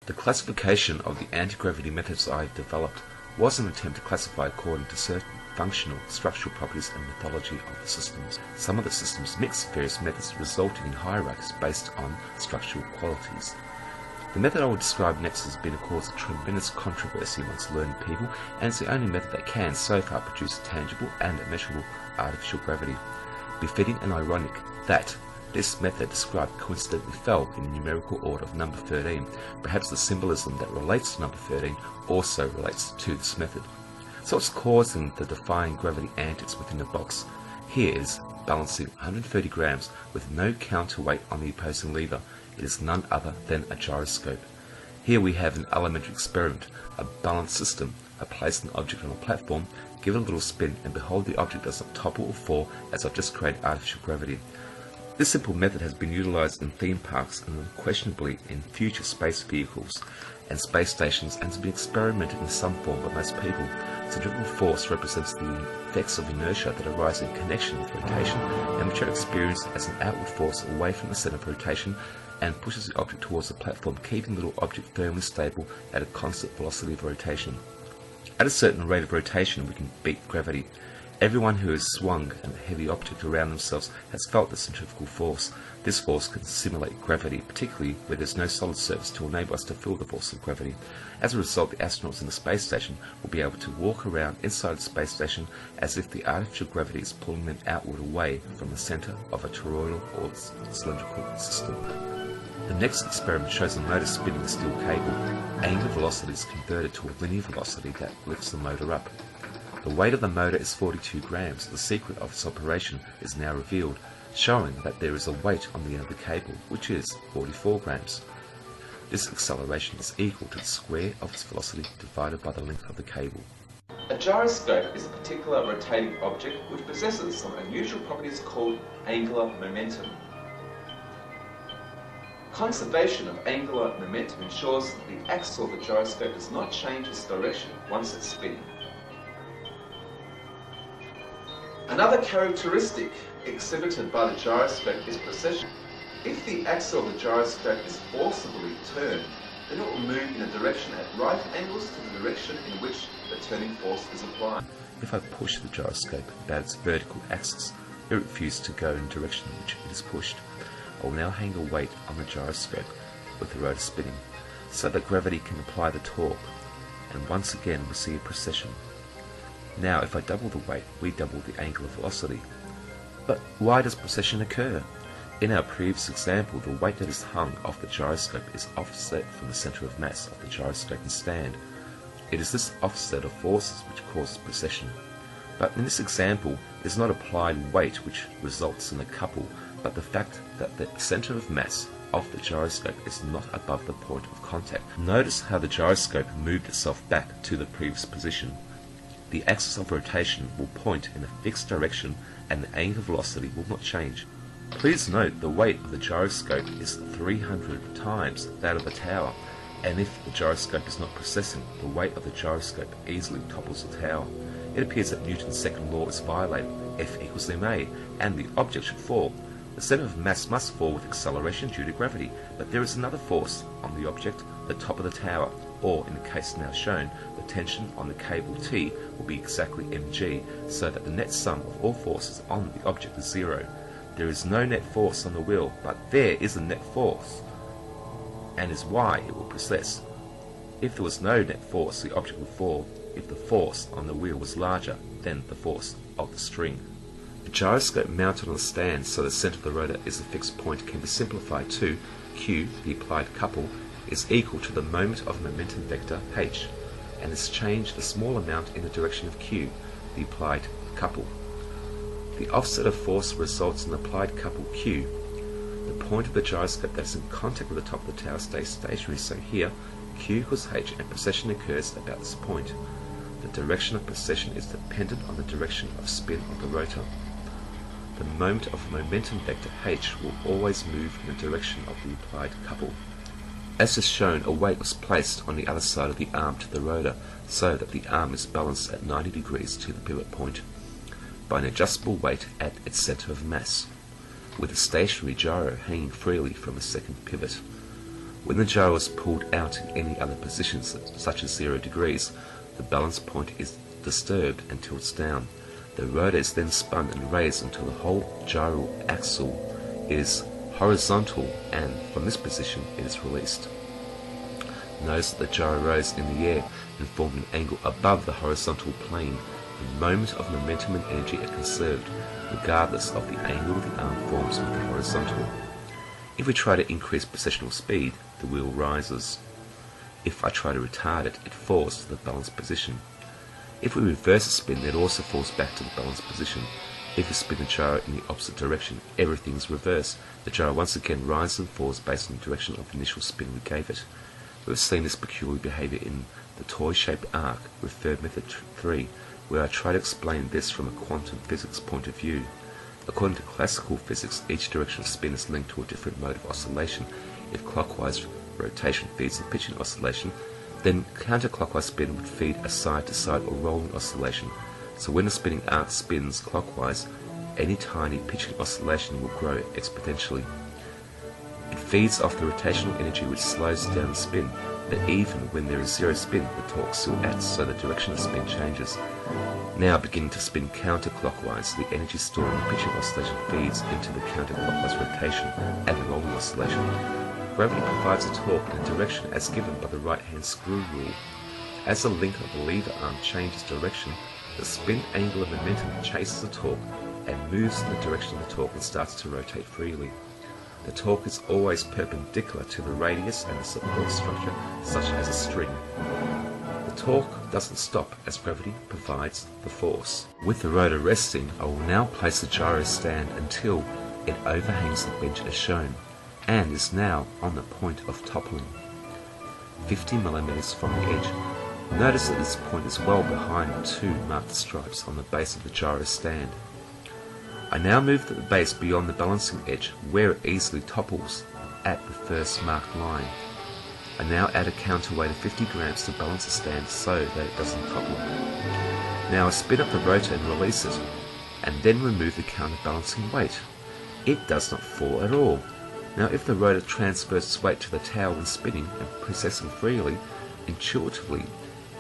The classification of the anti-gravity methods I developed was an attempt to classify according to certain functional, structural properties and mythology of the systems. Some of the systems mix various methods, resulting in hierarchies based on structural qualities. The method I will describe next has been a cause of tremendous controversy amongst learned people, and it's the only method that can so far produce tangible and measurable artificial gravity. Befitting and ironic that this method described coincidentally fell in the numerical order of number 13. Perhaps the symbolism that relates to number 13 also relates to this method. So what's causing the defying gravity antics within the box? Here is balancing 130 grams with no counterweight on the opposing lever. It is none other than a gyroscope. Here we have an elementary experiment, a balanced system. I place an object on a platform, give it a little spin, and behold, the object does not topple or fall as I've just created artificial gravity. This simple method has been utilized in theme parks and unquestionably in future space vehicles and space stations, and has been experimented in some form by most people. Centrifugal force represents the effects of inertia that arise in connection with rotation and which are experienced as an outward force away from the center of rotation and pushes the object towards the platform, keeping the little object firmly stable at a constant velocity of rotation. At a certain rate of rotation, we can beat gravity. Everyone who has swung a heavy object around themselves has felt the centrifugal force. This force can simulate gravity, particularly where there's no solid surface to enable us to feel the force of gravity. As a result, the astronauts in the space station will be able to walk around inside the space station as if the artificial gravity is pulling them outward away from the center of a toroidal or cylindrical system. The next experiment shows a motor spinning a steel cable. Angular velocity is converted to a linear velocity that lifts the motor up. The weight of the motor is 42 grams. The secret of its operation is now revealed, showing that there is a weight on the end of the cable, which is 44 grams. This acceleration is equal to the square of its velocity divided by the length of the cable. A gyroscope is a particular rotating object which possesses some unusual properties called angular momentum. Conservation of angular momentum ensures that the axle of the gyroscope does not change its direction once it's spinning. Another characteristic exhibited by the gyroscope is precession. If the axle of the gyroscope is forcibly turned, then it will move in a direction at right angles to the direction in which the turning force is applied. If I push the gyroscope about its vertical axis, it refuses to go in the direction in which it is pushed. I will now hang a weight on the gyroscope with the rotor spinning, so that gravity can apply the torque, and once again we see a precession. Now if I double the weight, we double the angular velocity. But why does precession occur? In our previous example, the weight that is hung off the gyroscope is offset from the center of mass of the gyroscope in stand. It is this offset of forces which causes precession. But in this example, it is not applied weight which results in a couple, but the fact that the center of mass of the gyroscope is not above the point of contact. Notice how the gyroscope moved itself back to the previous position. The axis of rotation will point in a fixed direction and the angular velocity will not change. Please note the weight of the gyroscope is 300 times that of the tower, and if the gyroscope is not precessing, the weight of the gyroscope easily topples the tower. It appears that Newton's second law is violated, F equals ma, and the object should fall. The center of mass must fall with acceleration due to gravity, but there is another force on the object, the top of the tower, or in the case now shown, the tension on the cable T will be exactly mg, so that the net sum of all forces on the object is zero. There is no net force on the wheel, but there is a net force, and is why it will precess. If there was no net force, the object would fall if the force on the wheel was larger than the force of the string. A gyroscope mounted on a stand so the center of the rotor is a fixed point can be simplified to Q, the applied couple, is equal to the moment of momentum vector h, and is changed a small amount in the direction of Q, the applied couple. The offset of force results in the applied couple Q. The point of the gyroscope that is in contact with the top of the tower stays stationary, so here Q equals h and precession occurs about this point. The direction of precession is dependent on the direction of spin of the rotor. The moment of momentum vector h will always move in the direction of the applied couple. As is shown, a weight was placed on the other side of the arm to the rotor, so that the arm is balanced at 90 degrees to the pivot point by an adjustable weight at its center of mass, with a stationary gyro hanging freely from a second pivot. When the gyro is pulled out in any other positions, such as 0 degrees, the balance point is disturbed and tilts down. The rotor is then spun and raised until the whole gyro axle is horizontal, and from this position it is released. Notice that the gyro rose in the air and formed an angle above the horizontal plane. The moment of momentum and energy are conserved, regardless of the angle the arm forms with the horizontal. If we try to increase precessional speed, the wheel rises. If I try to retard it, it falls to the balanced position. If we reverse the spin, it also falls back to the balanced position. If we spin the gyro in the opposite direction, everything is reversed. The gyro once again rises and falls based on the direction of the initial spin we gave it. We've seen this peculiar behavior in the toy-shaped arc, referred method 3, where I try to explain this from a quantum physics point of view. According to classical physics, each direction of spin is linked to a different mode of oscillation. If clockwise rotation feeds the pitching oscillation, then counterclockwise spin would feed a side-to-side or rolling oscillation. So when the spinning arc spins clockwise, any tiny pitching oscillation will grow exponentially. It feeds off the rotational energy which slows down the spin, but even when there is zero spin, the torque still acts, so the direction of spin changes. Now beginning to spin counterclockwise, the energy stored in the pitching oscillation feeds into the counterclockwise rotation and the rolling oscillation. Gravity provides a torque in a direction as given by the right-hand screw rule. As the link of the lever arm changes direction, the spin angular momentum chases the torque and moves in the direction of the torque and starts to rotate freely. The torque is always perpendicular to the radius and the support structure, such as a string. The torque doesn't stop as gravity provides the force. With the rotor resting, I will now place the gyro stand until it overhangs the bench as shown, and is now on the point of toppling, 50 mm from the edge. Notice that this point is well behind the two marked stripes on the base of the gyro stand. I now move the base beyond the balancing edge, where it easily topples at the first marked line. I now add a counterweight of 50 grams to balance the stand so that it doesn't topple. Now I spin up the rotor and release it, and then remove the counterbalancing weight. It does not fall at all. Now if the rotor transfers its weight to the tail when spinning and precessing freely, intuitively,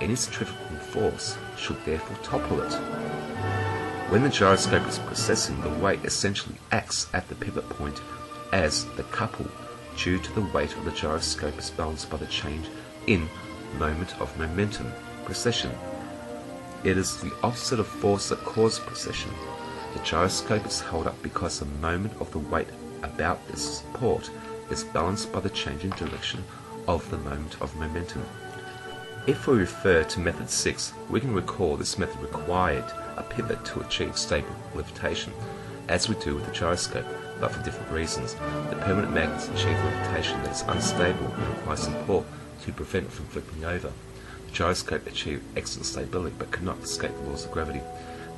any centrifugal force should therefore topple it. When the gyroscope is precessing, the weight essentially acts at the pivot point as the couple due to the weight of the gyroscope is balanced by the change in moment of momentum, precession. It is the opposite of force that causes precession. The gyroscope is held up because the moment of the weight about this support is balanced by the change in direction of the moment of momentum. If we refer to method 6, we can recall this method required a pivot to achieve stable levitation, as we do with the gyroscope, but for different reasons. The permanent magnets achieve levitation that is unstable and requires support to prevent it from flipping over. The gyroscope achieves excellent stability but cannot escape the laws of gravity.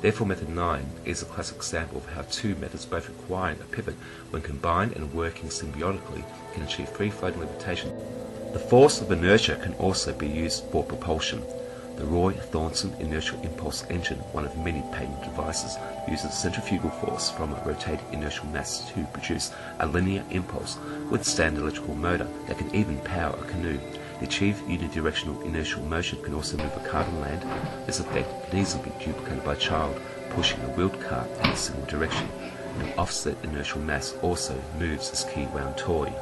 Therefore, method 9 is a classic example of how two methods both requiring a pivot, when combined and working symbiotically, can achieve free-floating levitation. The force of inertia can also be used for propulsion. The Roy Thornton inertial impulse engine, one of many patent devices, uses centrifugal force from a rotating inertial mass to produce a linear impulse with standard electrical motor that can even power a canoe. The achieved unidirectional inertial motion can also move a cart on land. This effect can easily be duplicated by a child pushing a wheeled cart in a single direction. An offset inertial mass also moves this key wound toy.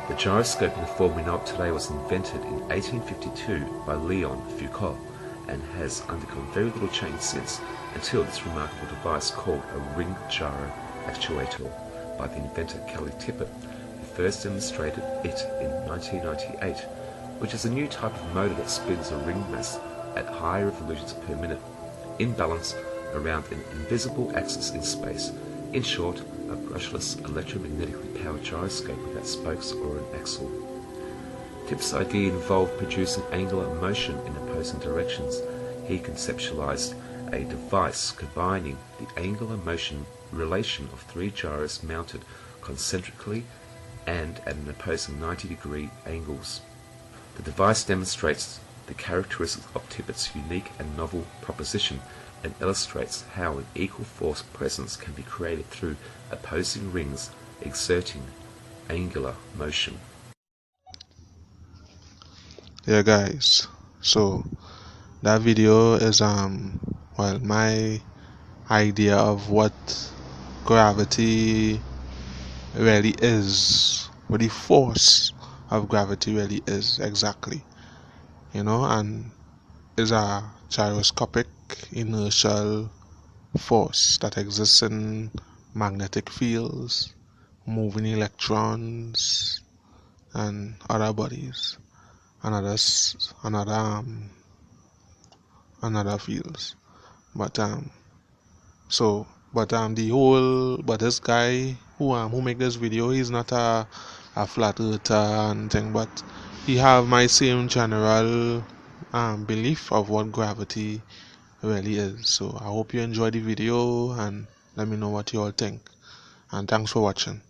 The gyroscope in the form we know it today was invented in 1852 by Leon Foucault and has undergone very little change since, until this remarkable device called a ring gyro actuator by the inventor Kelly Tippett, who first demonstrated it in 1998, which is a new type of motor that spins a ring mass at high revolutions per minute, in balance around an invisible axis in space. In short, a brushless electromagnetically powered gyroscope without spokes or an axle. Tippett's idea involved producing angular motion in opposing directions. He conceptualized a device combining the angular motion relation of three gyros mounted concentrically and at an opposing 90-degree angles. The device demonstrates the characteristics of Tippett's unique and novel proposition and illustrates how an equal force presence can be created through opposing rings exerting angular motion. Yeah guys, so that video is well, my idea of what gravity really is, what the force of gravity really is exactly, and is a gyroscopic inertial force that exists in magnetic fields, moving electrons, and other bodies, and another fields. But but this guy who make this video, he's not a flat earther and thing, but he have my same general belief of what gravity really is. So I hope you enjoy the video and let me know what you all think. And thanks for watching.